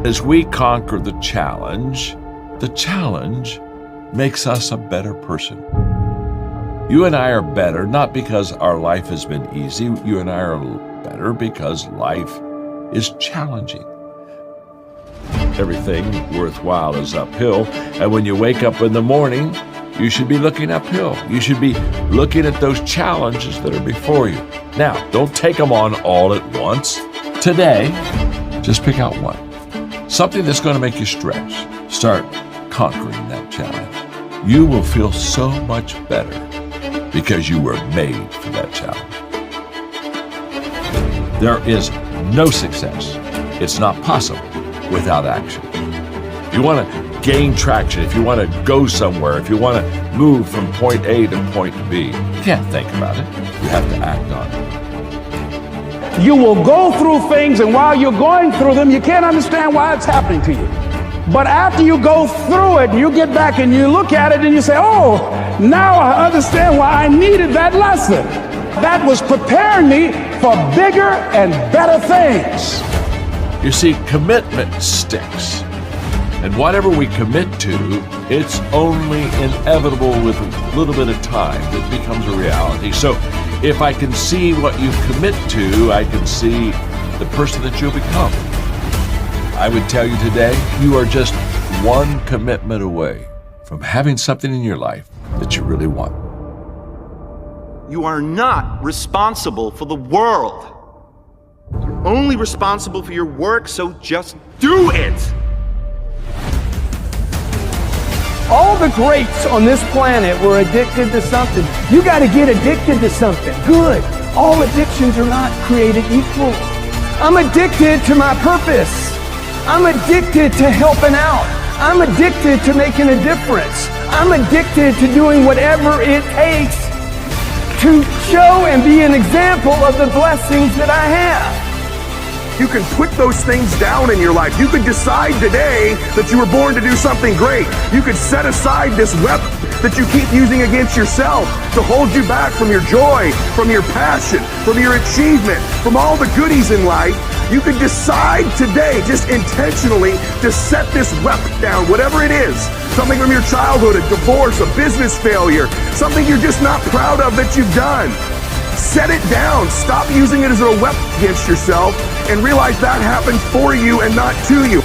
As we conquer the challenge makes us a better person. You and I are better, not because our life has been easy. You and I are better because life is challenging. Everything worthwhile is uphill, and when you wake up in the morning, you should be looking uphill. You should be looking at those challenges that are before you. Now, don't take them on all at once. Today, just pick out one. Something that's going to make you stretch. Start conquering that challenge. You will feel so much better because you were made for that challenge. There is no success. It's not possible without action. If you want to gain traction, if you want to go somewhere, if you want to move from point A to point B, you can't think about it. You have to act on it. You will go through things, and while you're going through them, you can't understand why it's happening to you. But after you go through it, you get back and you look at it and you say, oh, now I understand why I needed that lesson. That was preparing me for bigger and better things. You see, commitment sticks. And whatever we commit to, it's only inevitable with a little bit of time that becomes a reality. So if I can see what you commit to, I can see the person that you'll become. I would tell you today, you are just one commitment away from having something in your life that you really want. You are not responsible for the world. You're only responsible for your work, so just do it! All the greats on this planet were addicted to something. You got to get addicted to something. Good. All addictions are not created equal. I'm addicted to my purpose. I'm addicted to helping out. I'm addicted to making a difference. I'm addicted to doing whatever it takes to show and be an example of the blessings that I have. You can put those things down in your life. You could decide today that you were born to do something great. You could set aside this weapon that you keep using against yourself to hold you back from your joy, from your passion, from your achievement, from all the goodies in life. You could decide today, just intentionally, to set this weapon down, whatever it is. Something from your childhood, a divorce, a business failure, something you're just not proud of that you've done. Set it down. Stop using it as a weapon against yourself and realize that happened for you and not to you.